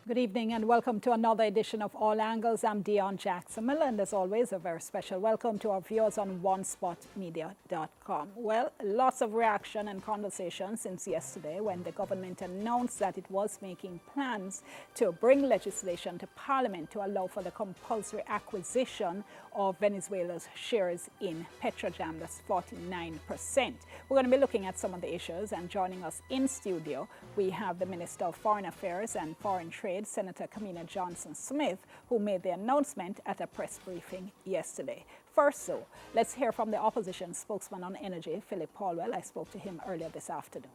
Good evening and welcome to another edition of All Angles. I'm Dion Jackson Miller, and as always, a very special welcome to our viewers on onespotmedia.com. Well, lots of reaction and conversation since yesterday when the government announced that it was making plans to bring legislation to Parliament to allow for the compulsory acquisition of Venezuela's shares in PetroJam. That's 49%. We're going to be looking at some of the issues, and joining us in studio, we have the Minister of Foreign Affairs and Foreign Trade, Senator Kamina Johnson-Smith, who made the announcement at a press briefing yesterday. First, though, let's hear from the opposition spokesman on energy, Philip Paulwell. I spoke to him earlier this afternoon.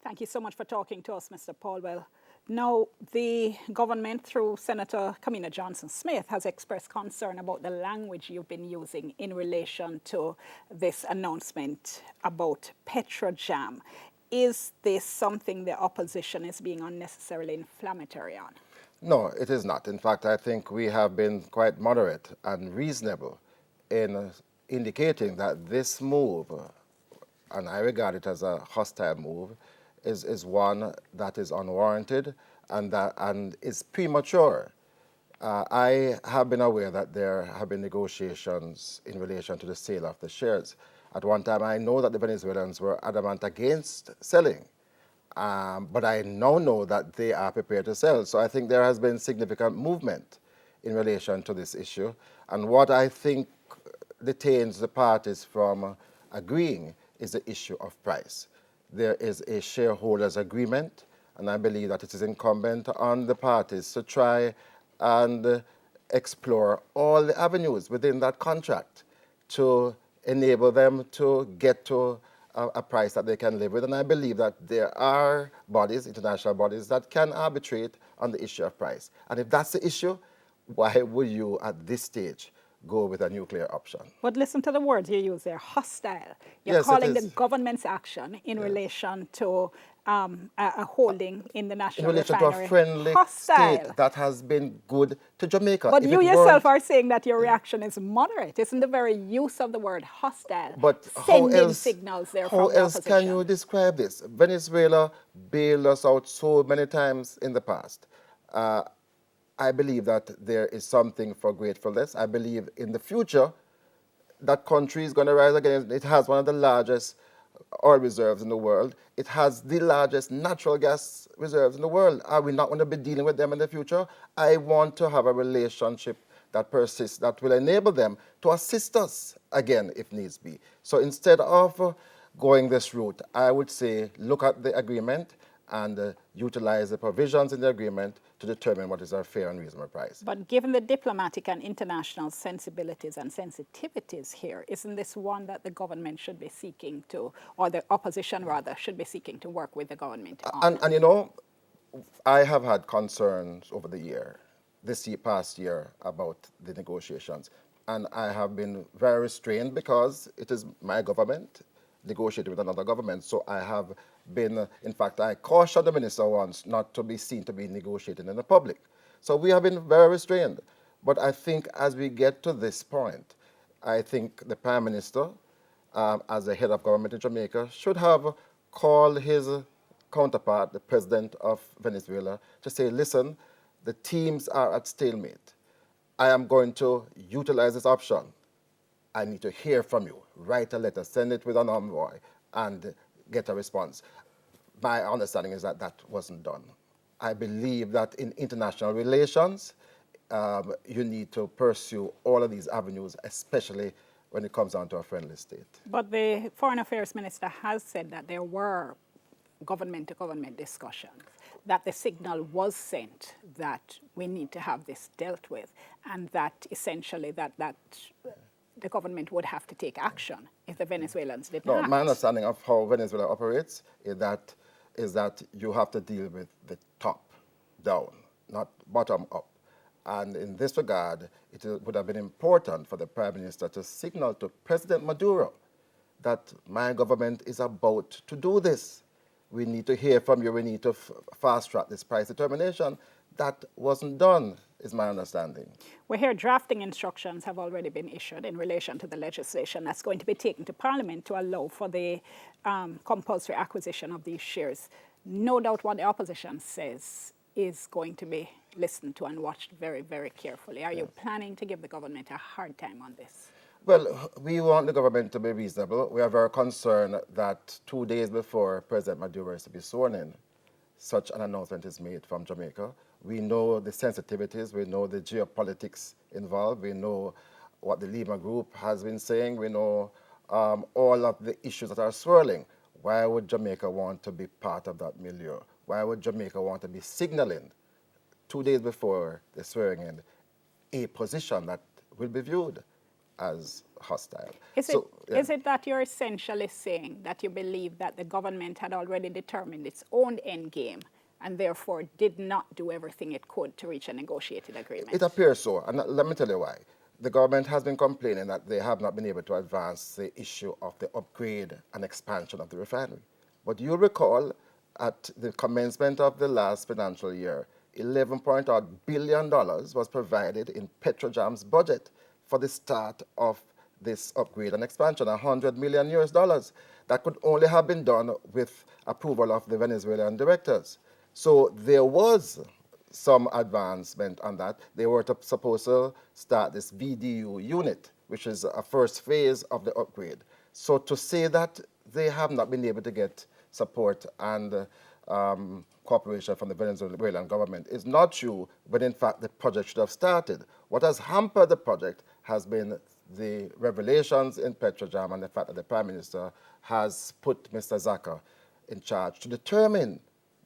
Thank you so much for talking to us, Mr. Paulwell. Now, the government, through Senator Kamina Johnson-Smith, has expressed concern about the language you've been using in relation to this announcement about PetroJam. Is this something the opposition is being unnecessarily inflammatory on? No, it is not. In fact, I think we have been quite moderate and reasonable in indicating that this move, and I regard it as a hostile move, is one that is unwarranted and is premature. I have been aware that there have been negotiations in relation to the sale of the shares. At one time, I know that the Venezuelans were adamant against selling, but I now know that they are prepared to sell. So I think there has been significant movement in relation to this issue. And what I think detains the parties from agreeing is the issue of price. There is a shareholders agreement, and I believe that it is incumbent on the parties to try and explore all the avenues within that contract to enable them to get to a price that they can live with. And I believe that there are bodies, international bodies, that can arbitrate on the issue of price. And if that's the issue, why would you at this stage go with a nuclear option? But listen to the words you use there, hostile. You're calling the government's action in relation to a holding in the national refinery. In relation to a friendly state that has been good to Jamaica. But you yourself are saying that your reaction is moderate. Isn't the very use of the word hostile sending signals there from the opposition? How else can you describe this? Venezuela bailed us out so many times in the past. I believe that there is something for gratefulness. I believe in the future that country is going to rise again. It has one of the largest oil reserves in the world. It has the largest natural gas reserves in the world. Are we not going to be dealing with them in the future? I want to have a relationship that persists, that will enable them to assist us again if needs be. So instead of going this route, I would say look at the agreement and utilize the provisions in the agreement to determine what is a fair and reasonable price. But given the diplomatic and international sensibilities and sensitivities here, isn't this one that the government should be seeking to, or the opposition rather, should be seeking to work with the government on? And you know, I have had concerns over the year, past year, about the negotiations. And I have been very restrained because it is my government negotiating with another government. So I have been, in fact, I cautioned the minister once not to be seen to be negotiating in the public. So we have been very restrained. But I think as we get to this point, I think the Prime Minister, as the head of government in Jamaica, should have called his counterpart, the President of Venezuela, to say, listen, the teams are at stalemate. I am going to utilize this option. I need to hear from you. Write a letter, send it with an envoy, and get a response. My understanding is that that wasn't done. I believe that in international relations, you need to pursue all of these avenues, especially when it comes down to a friendly state. But the Foreign Affairs Minister has said that there were government-to-government discussions, that the signal was sent that we need to have this dealt with, and that essentially that the government would have to take action if the Venezuelans did not. No, my understanding of how Venezuela operates is that you have to deal with the top down, not bottom up. And in this regard, it would have been important for the Prime Minister to signal to President Maduro that my government is about to do this. We need to hear from you. We need to fast-track this price determination. That wasn't done, is my understanding. We hear drafting instructions have already been issued in relation to the legislation that's going to be taken to Parliament to allow for the compulsory acquisition of these shares. no doubt what the opposition says is going to be listened to and watched very, very carefully. Are you planning to give the government a hard time on this? Well, we want the government to be reasonable. We are very concerned that 2 days before President Maduro is to be sworn in, such an announcement is made from Jamaica. We know the sensitivities, we know the geopolitics involved, we know what the Lima Group has been saying, we know all of the issues that are swirling. Why would Jamaica want to be part of that milieu? Why would Jamaica want to be signaling 2 days before the swearing in a position that will be viewed as hostile? Is it that you're essentially saying that you believe that the government had already determined its own end game and therefore did not do everything it could to reach a negotiated agreement? It appears so, and let me tell you why. The government has been complaining that they have not been able to advance the issue of the upgrade and expansion of the refinery. But you'll recall at the commencement of the last financial year, $11.8 billion was provided in PetroJam's budget for the start of this upgrade and expansion, $100 million US. That could only have been done with approval of the Venezuelan directors. So there was some advancement on that. They were supposed to start this VDU unit, which is a first phase of the upgrade. So to say that they have not been able to get support and cooperation from the Venezuelan government is not true, but in fact the project should have started. What has hampered the project has been the revelations in PetroJam and the fact that the Prime Minister has put Mr. Zaka in charge to determine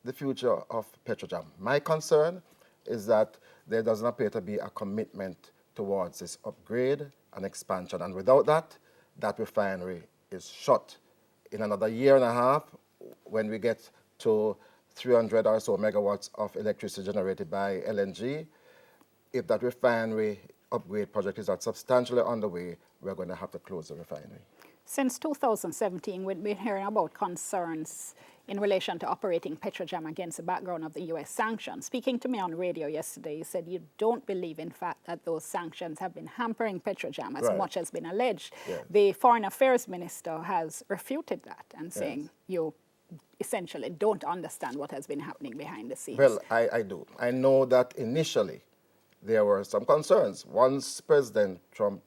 the future of PetroJam. My concern is that there doesn't appear to be a commitment towards this upgrade and expansion, and without that, that refinery is shut. In another year and a half, when we get to 300 or so megawatts of electricity generated by LNG, if that refinery upgrade project is not substantially underway, we're going to have to close the refinery. Since 2017, we've been hearing about concerns in relation to operating PetroJam against the background of the U.S. sanctions. Speaking to me on radio yesterday, you said you don't believe, in fact, that those sanctions have been hampering PetroJam as much as been alleged. Yes. The Foreign Affairs Minister has refuted that and saying you essentially don't understand what has been happening behind the scenes. Well, I do. I know that initially there were some concerns. Once President Trump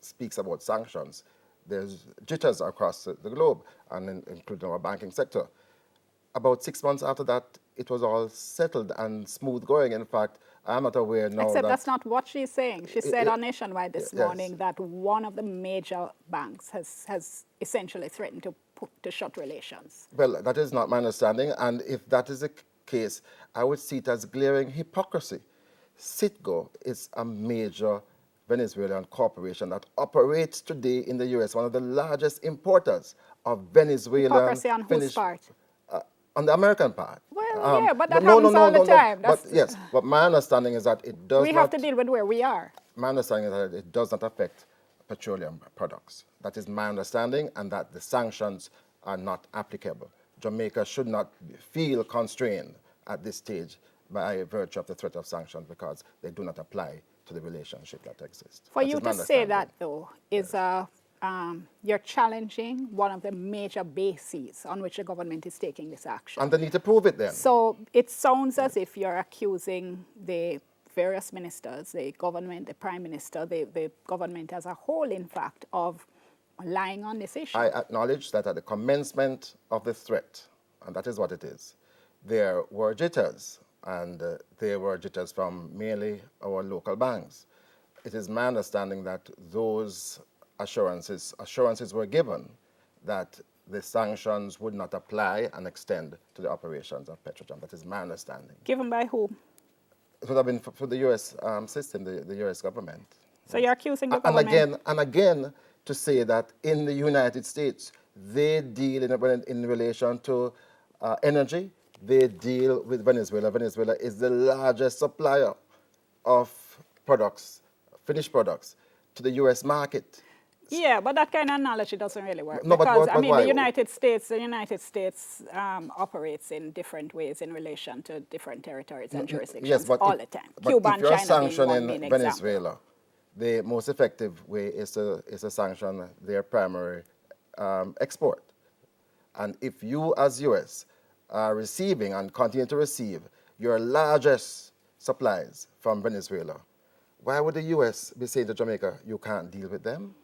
speaks about sanctions, there's jitters across the globe, and including our banking sector. About 6 months after that, it was all settled and smooth going. In fact, I'm not aware now Except that's not what she's saying. She said on Nationwide this morning that one of the major banks has essentially threatened to shut relations. Well, that is not my understanding, and if that is the case, I would see it as glaring hypocrisy. Citgo is a major Venezuelan corporation that operates today in the U.S., one of the largest importers of Venezuelan hypocrisy on whose part? On the American part. Well, yeah, but that happens all the time. But my understanding is that it does we have to deal with where we are. My understanding is that it does not affect petroleum products. That is my understanding, and that the sanctions are not applicable. Jamaica should not feel constrained at this stage by virtue of the threat of sanctions because they do not apply to the relationship that exists. For you to say that, though, is you're challenging one of the major bases on which the government is taking this action. And they need to prove it then. So it sounds as if you're accusing the various ministers, the government, the Prime Minister, the government as a whole, in fact, of lying on this issue. I acknowledge that at the commencement of the threat, and that is what it is, there were jitters, and there were jitters from mainly our local banks. It is my understanding that those assurances were given that the sanctions would not apply and extend to the operations of PetroJam. That is my understanding. Given by whom? It would have been for the U.S. System, the U.S. government. So you're accusing the government? And again, to say that in the United States, they deal in relation to energy, they deal with Venezuela. Venezuela is the largest supplier of products, finished products, to the U.S. market. Yeah, but that kind of analogy doesn't really work. No, because, but I mean, why? the United States operates in different ways in relation to different territories and jurisdictions all the time. Cuba and China sanctioning Venezuela, the most effective way is to sanction their primary export. And if you, as U.S., receiving and continue to receive your largest supplies from Venezuela, why would the U.S. be saying to Jamaica, you can't deal with them?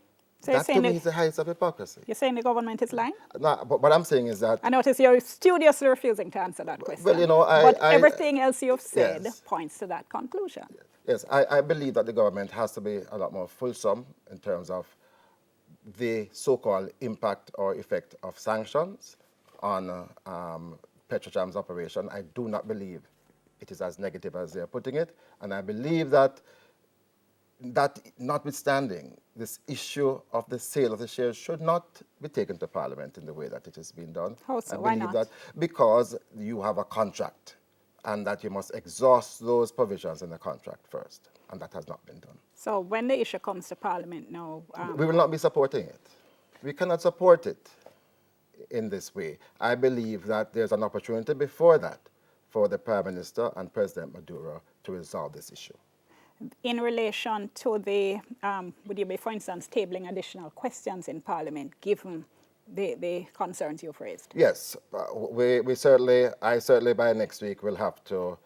So you're That to saying me is the heights of hypocrisy. you're saying the government is lying? No, but what I'm saying is that, I notice you're studiously refusing to answer that question. well, you know, but everything else you've said yes. points to that conclusion. Yes, I believe that the government has to be a lot more fulsome in terms of the so-called impact or effect of sanctions on PetroJam's operation. I do not believe it is as negative as they're putting it, and I believe that notwithstanding, this issue of the sale of the shares should not be taken to Parliament in the way that it has been done. How so? I Why believe not? that because you have a contract and that you must exhaust those provisions in the contract first, and that has not been done. So when the issue comes to Parliament now... We will not be supporting it. We cannot support it in this way. I believe that there's an opportunity before that for the Prime Minister and President Maduro to resolve this issue. in relation to the, would you be, for instance, tabling additional questions in Parliament, given the concerns you've raised? Yes, I certainly by next week will have to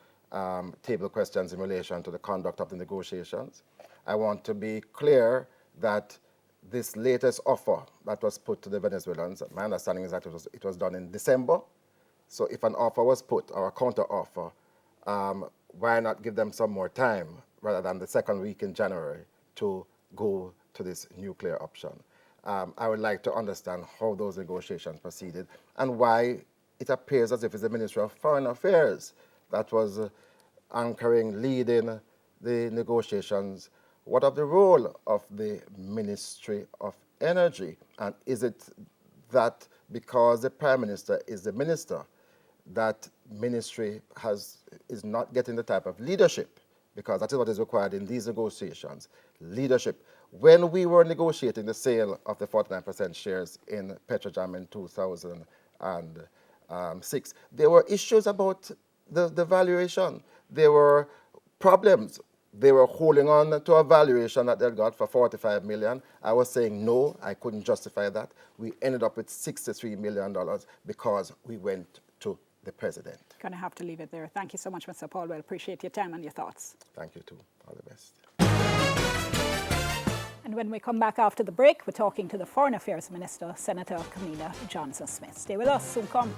table questions in relation to the conduct of the negotiations. I want to be clear that this latest offer that was put to the Venezuelans, my understanding is that it was done in December. So if an offer was put, or a counter offer, why not give them some more time rather than the second week in January to go to this nuclear option? I would like to understand how those negotiations proceeded and why it appears as if it's the Ministry of Foreign Affairs that was anchoring, leading the negotiations. What of the role of the Ministry of Energy? And is it that because the Prime Minister is the minister, that ministry is not getting the type of leadership, because that is what is required in these negotiations, leadership. When we were negotiating the sale of the 49% shares in PetroJam in 2006, there were issues about the valuation. There were problems. They were holding on to a valuation that they got for $45 million. I was saying no, I couldn't justify that. We ended up with $63 million because we went to the president. Going to have to leave it there. Thank you so much, Mr. Paul. Well, appreciate your time and your thoughts. Thank you too. All the best. And when we come back after the break, we're talking to the Foreign Affairs Minister, Senator Camilla Johnson-Smith. Stay with us, soon come.